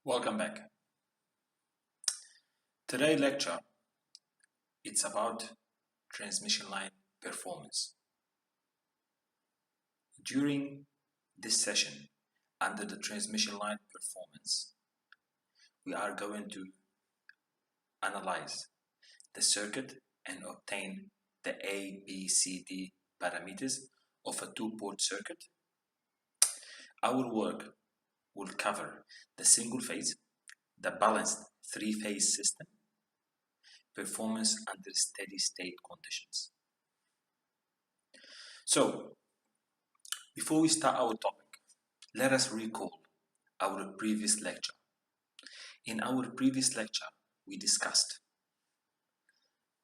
Welcome back. Today's lecture, it's about transmission line performance. During this session, under the transmission line performance, we are going to analyze the circuit and obtain the A, B, C, D parameters of a two-port circuit. Our work will cover the single phase, the balanced three-phase system, performance under steady state conditions. So, before we start our topic, let us recall our previous lecture. In our previous lecture, we discussed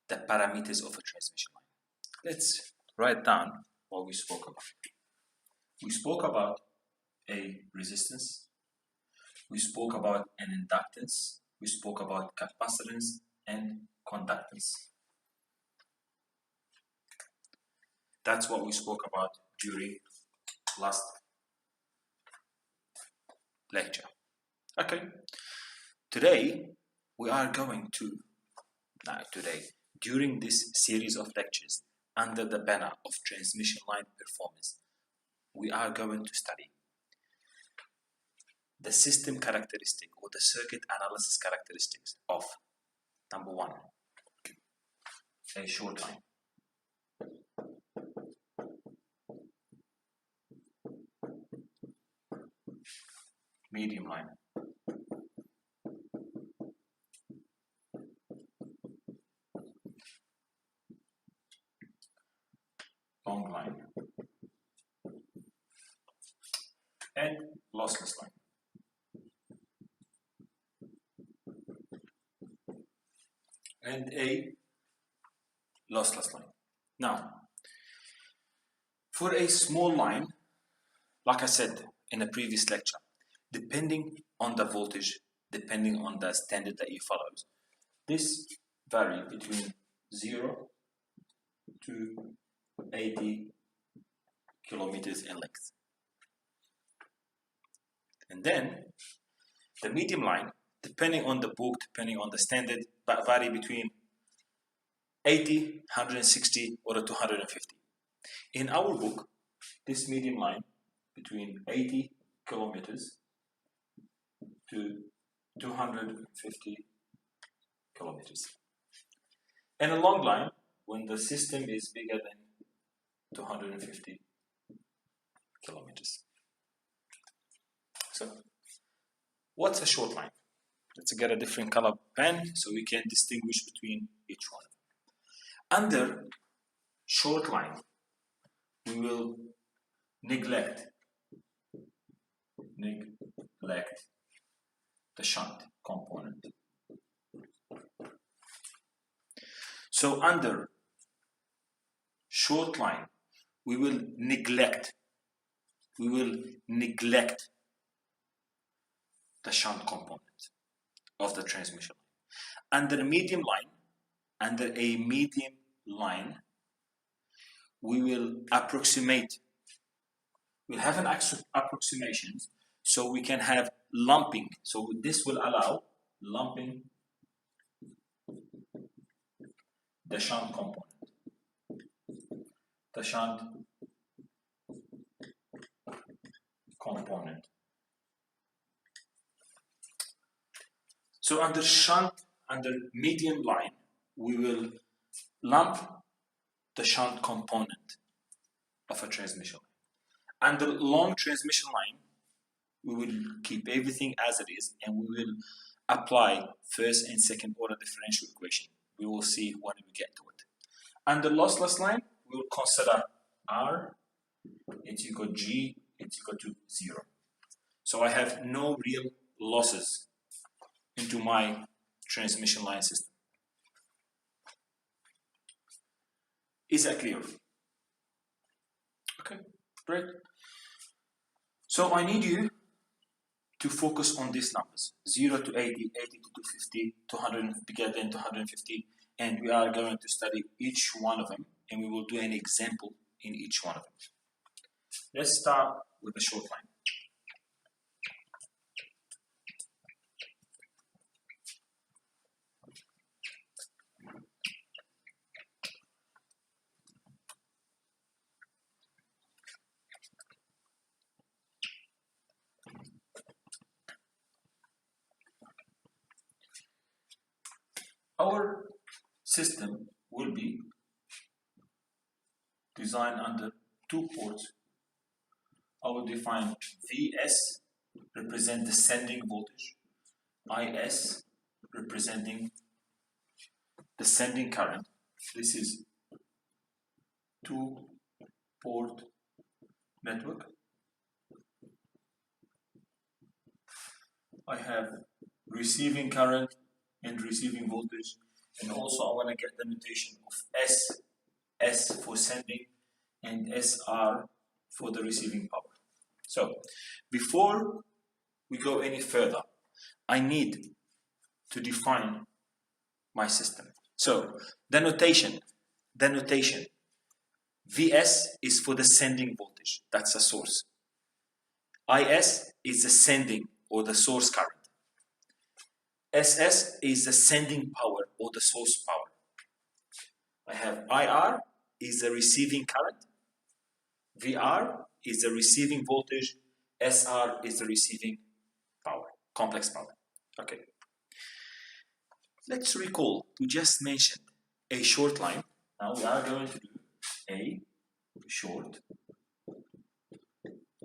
the parameters of a transmission line. Let's write down what we spoke about. We spoke about a resistance, we spoke about an inductance, we spoke about capacitance and conductance. That's what we spoke about during last lecture. Okay, today we are going to, during this series of lectures under the banner of transmission line performance, we are going to study the system characteristic or the circuit analysis characteristics of number one, a short line. Medium line. Long line. And lossless line. And a lossless line. Now, for a small line, like I said in a previous lecture, depending on the voltage, depending on the standard that you follow, this varies between 0 to 80 kilometers in length. And then the medium line, depending on the book, depending on the standard, but vary between 80, 160, or 250. In our book, this medium line between 80 kilometers to 250 kilometers. And a long line when the system is bigger than 250 kilometers. So, what's a short line? Let's get a different color pen so we can distinguish between each one. Under short line, we will neglect the shunt component. So under short line, we will neglect the shunt component of the transmission line. Under a medium line, we will approximate. We'll have an approximation so we can have lumping. So this will allow lumping the shunt component. The shunt component. So under medium line, we will lump the shunt component of a transmission line. Under long transmission line, we will keep everything as it is and we will apply first and second order differential equation. We will see when we get to it. Under lossless line, we will consider R, it's equal to G, it's equal to 0. So I have no real losses into my transmission line system. Is that clear? Okay, great. So I need you to focus on these numbers, 0 to 80, 80 to 250, 200 bigger than 250, and we are going to study each one of them, and we will do an example in each one of them. Let's start with the short line. our system will be designed under 2 ports. I will define Vs represent descending voltage, Is representing descending current. This is 2-port network. I have receiving current and receiving voltage, and also I want to get the notation of S for sending and SR for the receiving power. So before we go any further, I need to define my system. So the notation, Vs is for the sending voltage, that's the source. Is is the sending or the source current. Ss is the sending power or the source power. I have IR is the receiving current. VR is the receiving voltage. SR is the receiving power, complex power. Okay. Let's recall, we just mentioned a short line. Now we are going to do a short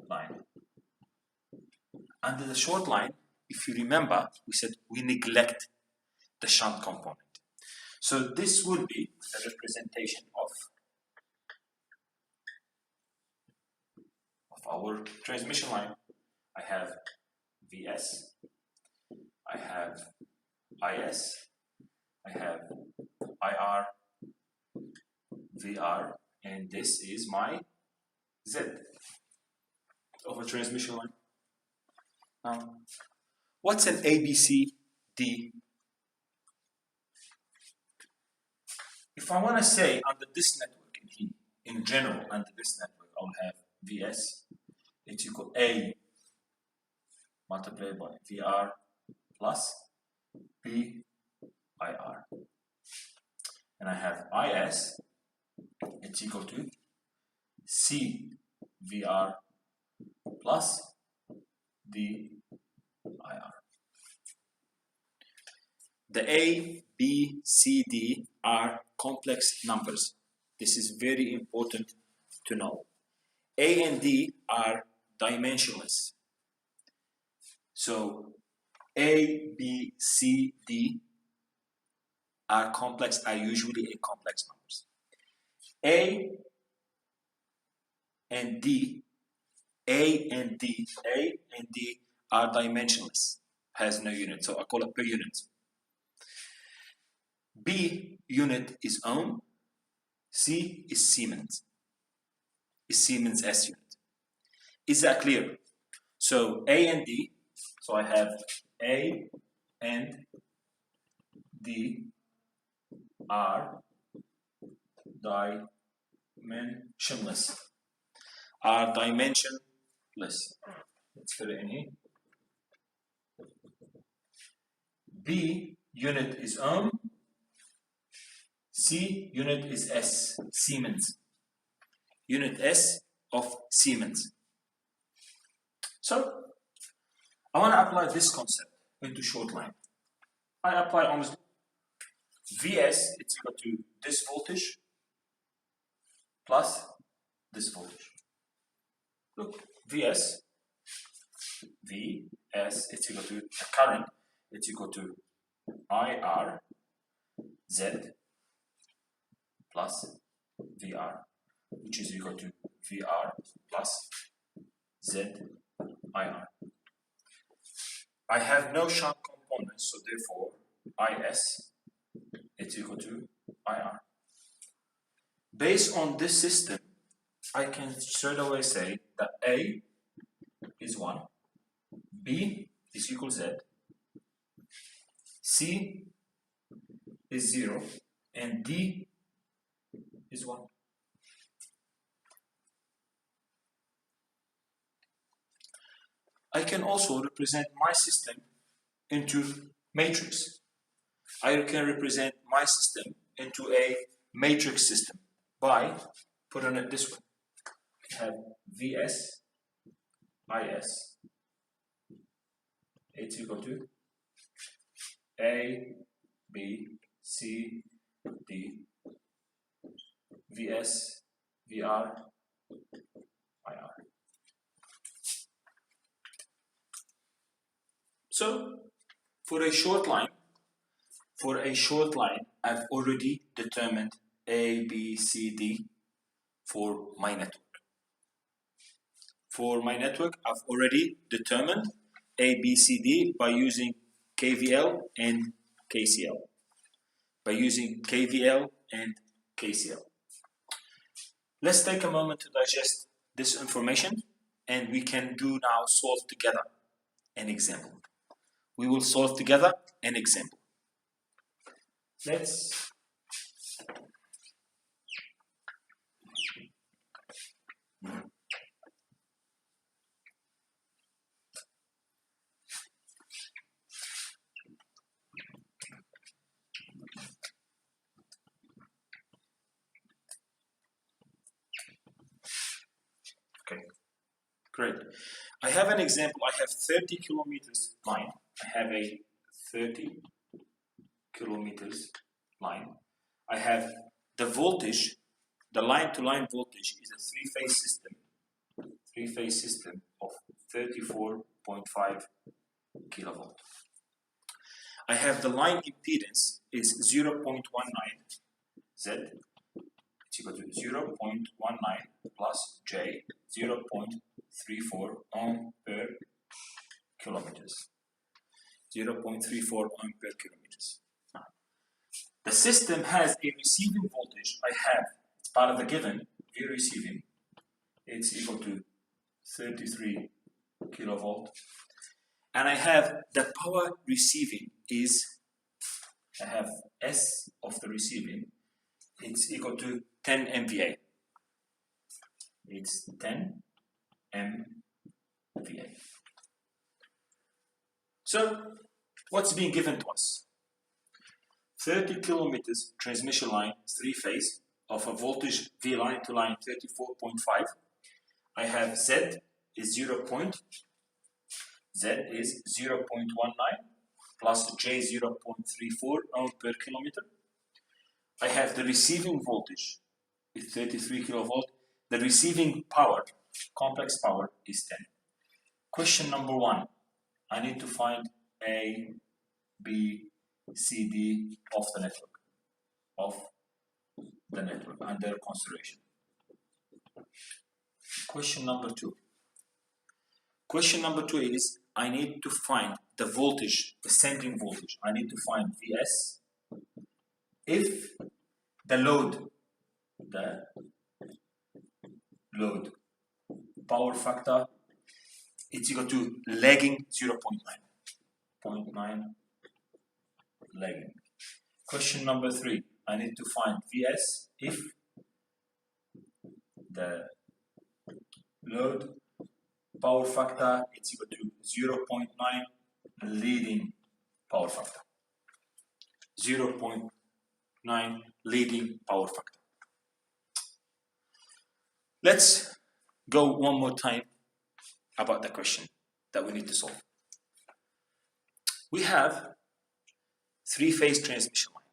line. Under the short line, if you remember, we said we neglect the shunt component. So this will be the representation of our transmission line. I have Vs, I have Is, I have IR, VR, and this is my Z of a transmission line. Now, what's an ABCD? If I want to say under this network in general, under this network, I'll have Vs, it's equal A multiplied by VR plus B IR. And I have Is, it's equal to C VR plus D IR. The A, B, C, D are complex numbers. This is very important to know. A and D are dimensionless. So A, B, C, D are usually complex numbers. A and D are dimensionless, has no unit, so I call it per unit. B unit is ohm, C is Siemens, S unit. Is that clear? So A and D, so I have A and D are dimensionless. Let's put it in here. B unit is ohm, C unit is S, Siemens. Unit S of Siemens. So I want to apply this concept into short line. I apply almost Vs, it's equal to this voltage plus this voltage. Look, Vs, it's equal to the current, it's equal to IR Z plus VR, which is equal to VR plus Z IR. I have no shunt components, so therefore Is it's equal to IR. Based on this system, I can straight away say that A is 1, B is equal to Z, C is 0, and D is 1. I can also represent my system into matrix. I can represent my system into a matrix system by putting it this way. I have Vs, Is, it's equal to A, B, C, D, VS, VR, IR. So for a short line, I've already determined A, B, C, D for my network. For my network, I've already determined A, B, C, D by using KVL and KCL. Let's take a moment to digest this information, and we can now solve together an example. We will solve together an example. Let's okay, great. I have an example. I have 30 kilometers line. I have a 30 kilometers line. I have the voltage, the line-to-line voltage is a three-phase system of 34.5 kilovolt. I have the line impedance is 0.19 Z, it's equal to 0.19 plus J, 0.34 ohm per kilometers. 0.34 ohm per kilometers. The system has a receiving voltage. I have, it's part of the given, V receiving, it's equal to 33 kilovolt. And I have the power receiving is, I have S of the receiving, it's equal to 10 MVA. It's 10 MVA. So, what's being given to us? 30 kilometers transmission line, three-phase, of a voltage V line to line 34.5. I have Z is 0.19 plus J 0.34 ohm per kilometer. I have the receiving voltage is 33 kilovolt. The receiving power, complex power, is 10. Question number 1. I need to find A, B, C, D of the network under consideration. Question number 2. Question number 2 is I need to find the voltage, the sending voltage. I need to find Vs if the load power factor it's equal to lagging 0.9 lagging. Question number 3, I need to find Vs if the load power factor is equal to 0.9 leading power factor. 0.9 leading power factor. Let's go one more time about the question that we need to solve. We have three-phase transmission line.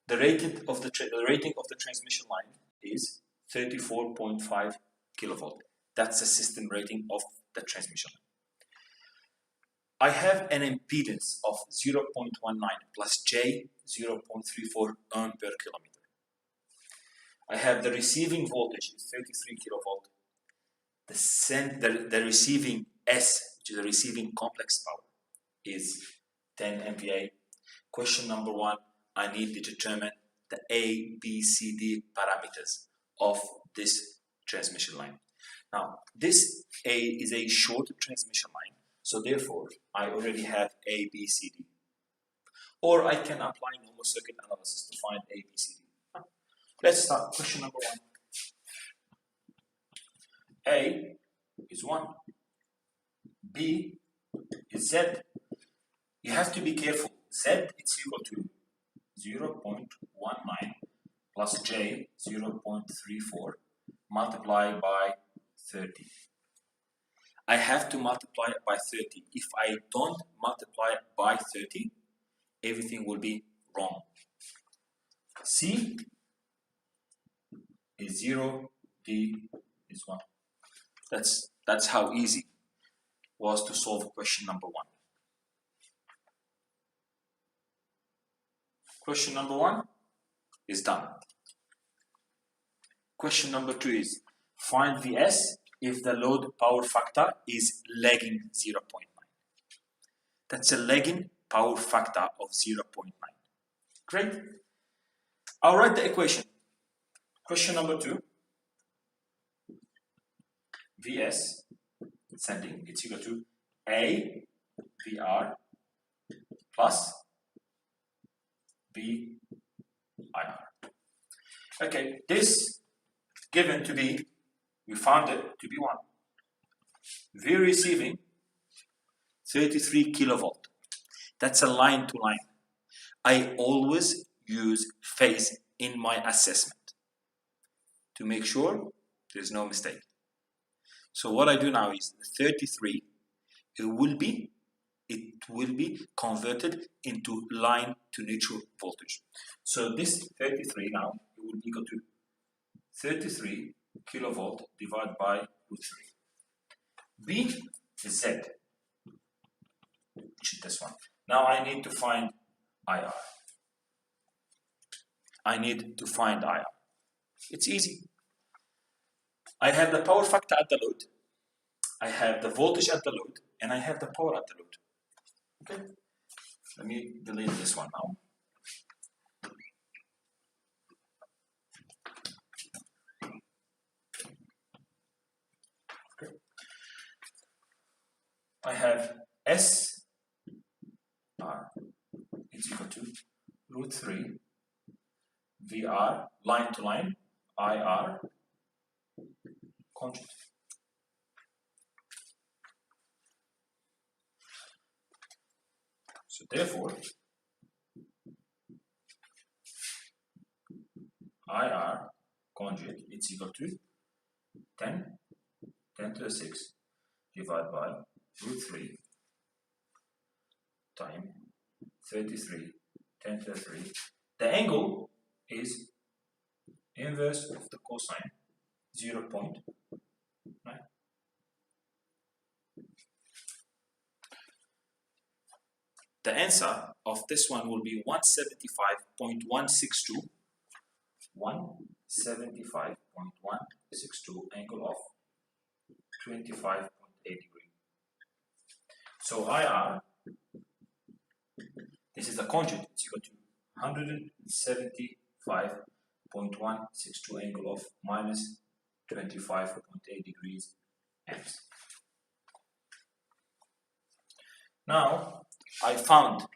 The rating of the transmission line is 34.5 kilovolt. That's the system rating of the transmission line. I have an impedance of 0.19 plus J 0.34 ohm per kilometer. I have the receiving voltage is 33 kilovolt. The receiving S, which is the receiving complex power, is 10 MVA. Question number 1, I need to determine the A, B, C, D parameters of this transmission line. Now, this A is a short transmission line, so therefore, I already have A, B, C, D. Or I can apply normal circuit analysis to find A, B, C, D. Let's start. Question number 1. A is 1. B is Z. You have to be careful. Z is equal to 0.19 plus J 0.34 multiplied by 30. I have to multiply it by 30. If I don't multiply it by 30, everything will be wrong. C is 0, D is 1. That's how easy it was to solve question number 1. Question number 1 is done. Question number 2 is find Vs if the load power factor is lagging 0.9. That's a lagging power factor of 0.9. Great. I'll write the equation. Question number 2. Vs sending, it's equal to A VR plus B IR. Okay, this given to be, we found it to be 1. V receiving 33 kilovolt. That's a line to line. I always use phase in my assessment to make sure there's no mistake. So what I do now is 33, it will be converted into line to neutral voltage. So this 33 now, it will be equal to 33 kilovolt divided by root 3. B is Z, which is this one. Now I need to find IR. I need to find IR. It's easy. I have the power factor at the load, I have the voltage at the load, and I have the power at the load. Okay, let me delete this one now. Okay. I have S R is equal to root 3 VR line to line IR conjugate. So therefore, IR conjugate is equal to 10 to the 6 divided by root 3 times 33 10 to the 3. The angle is inverse of the cosine 0.9. The answer of this one will be 175.162. 175.162 angle of 25.8 degree. So IR, this is the conjugate, it's equal to 175.162 angle of minus 25.8 degrees amps. Now I found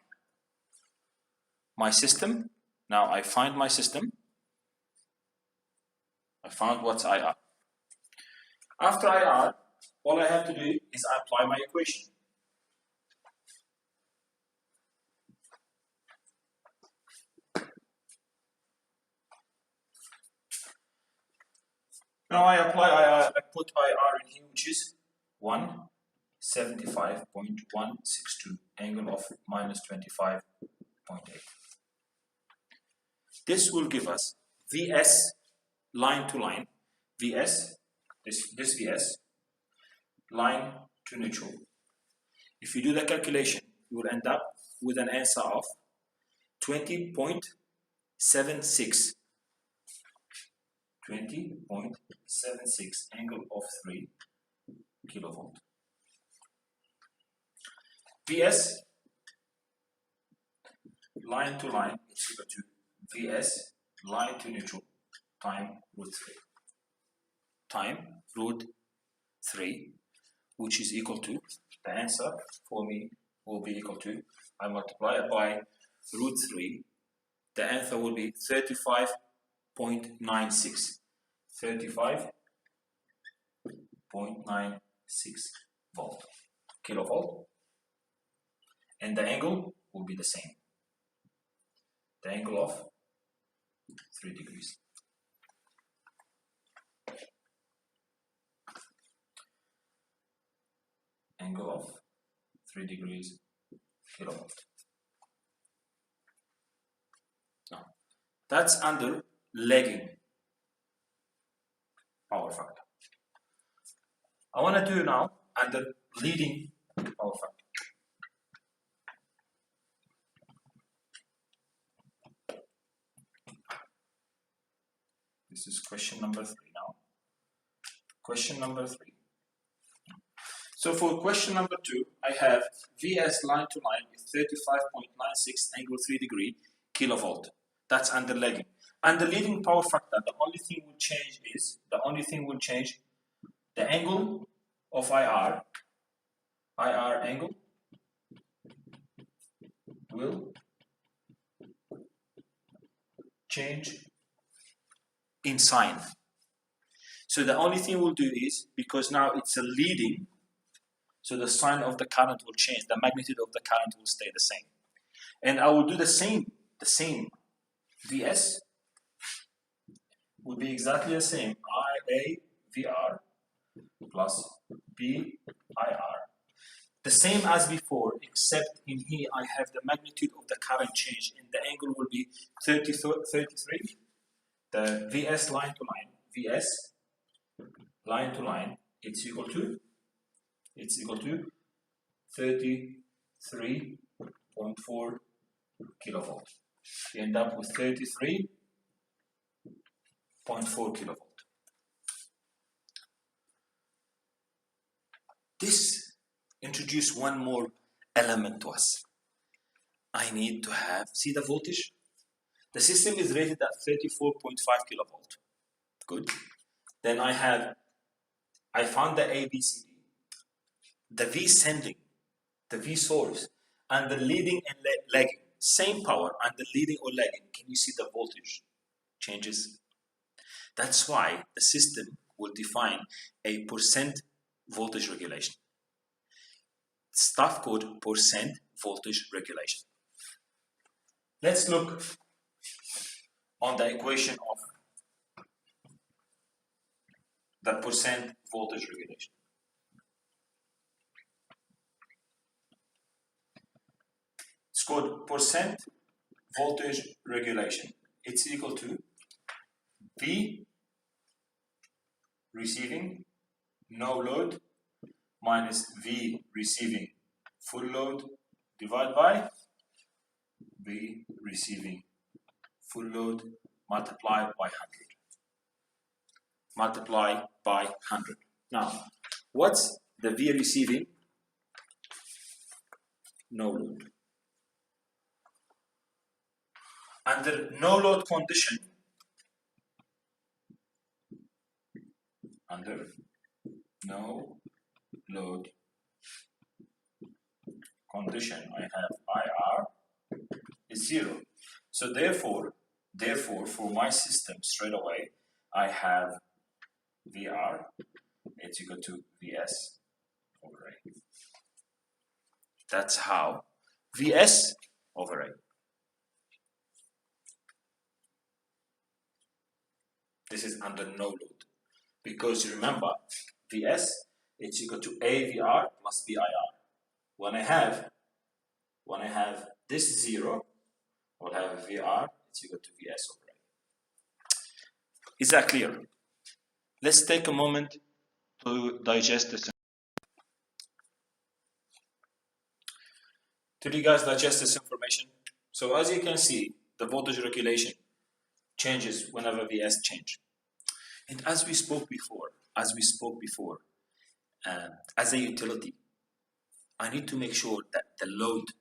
my system. Now I find my system. I found what's IR. After IR, all I have to do is apply my equation. Now I apply IR, I put IR in here, which is 175.162 angle of minus 25.8. This will give us VS line to line, VS, this VS, line to neutral. If you do the calculation, you will end up with an answer of 20.76. 20.76 angle of 3 kilovolt. VS line to line is equal to VS line to neutral time root 3 time root 3, which is equal to, the answer for me will be equal to, I multiply it by root 3, the answer will be 35.96 volt, kilovolt, and the angle will be the same, the angle of 3 degrees. Angle of 3 degrees kilovolt. No. That's under lagging power factor. I want to do now under leading power factor. This is question number 3 now. Question number 3. So for question number 2, I have VS line to line with 35.96 angle 3 degree kilovolt. That's under lagging. Under leading power factor, the only thing will change is the angle of IR angle will change in sign. So the only thing we'll do is, because now it's a leading, so the sign of the current will change, the magnitude of the current will stay the same. And I will do the same VS will be exactly the same, IA VR plus BIR. The same as before, except in here I have the magnitude of the current change, and the angle will be 33. The VS line to line, VS line to line, it's equal to 33.4 kilovolt. You end up with 33.4 kilovolt. This introduced one more element to us. I need to have, see the voltage? The system is rated at 34.5 kilovolt. Good. Then I found the ABCD, the V sending, the V source, and the leading and lagging. Same power under leading or lagging. Can you see the voltage changes? That's why the system will define a percent voltage regulation. Stuff called percent voltage regulation. Let's look on the equation of the percent voltage regulation. It's called percent voltage regulation. It's equal to V receiving no load minus V receiving full load divided by V receiving full load multiplied by 100. Multiply by 100. Now, what's the V receiving? No load. Under no load condition, I have IR is 0. So therefore, for my system straight away, I have VR, it's equal to VS over A. That's how VS over A. This is under no load. Because remember, VS, it's equal to AVR plus BIR. When I have this 0, I'll have VR, it's equal to VS over A. Is that clear? Let's take a moment to digest this. Did you guys digest this information? So as you can see, the voltage regulation changes whenever VS change. And as we spoke before, as a utility, I need to make sure that the load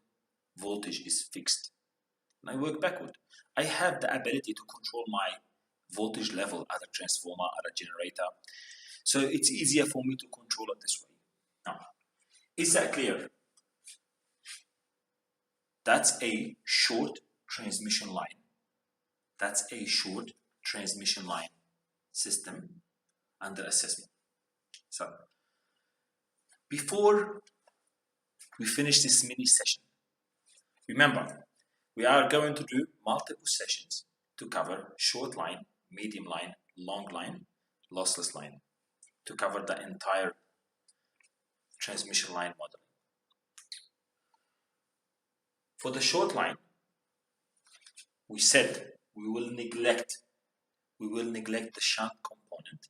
voltage is fixed. And I work backward. I have the ability to control my voltage level at a transformer, at a generator. So it's easier for me to control it this way. Now, is that clear? That's a short transmission line. That's a short transmission line system under assessment. So, before we finish this mini session, remember, we are going to do multiple sessions to cover short line, medium line, long line, lossless line, to cover the entire transmission line model. For the short line, we said we will neglect the shunt component,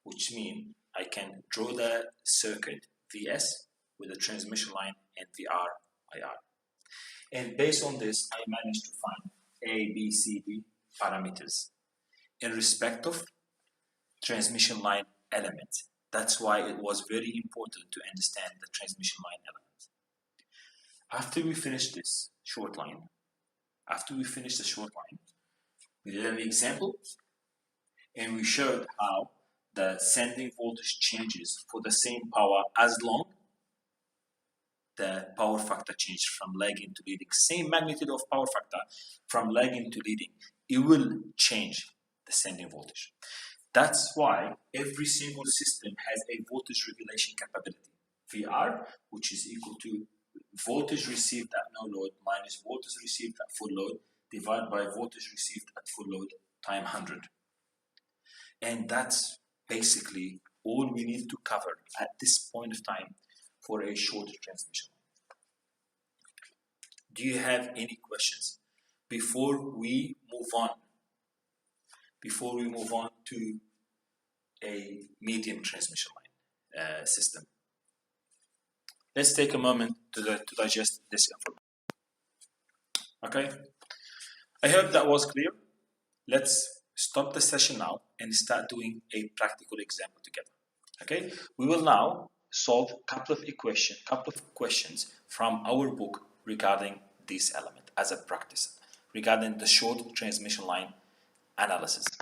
which means I can draw the circuit VS with a transmission line and VR IR. And based on this, I managed to find A, B, C, D parameters in respect of transmission line element. That's why it was very important to understand the transmission line element. After we finish this short line, we did an example and we showed how the sending voltage changes for the same power as long the power factor changed from lagging to leading. Same magnitude of power factor from lagging to leading, it will change the sending voltage. That's why every single system has a voltage regulation capability. VR, which is equal to voltage received at no load minus voltage received at full load divided by voltage received at full load times 100. And that's basically all we need to cover at this point of time for a short transmission. Do you have any questions before we move on? Before we move on to a medium transmission line system. Let's take a moment to digest this information. Okay, I hope that was clear. Let's stop the session now and start doing a practical example together. Okay, we will now solve a couple of questions from our book regarding this element as a practice, regarding the short transmission line analysis.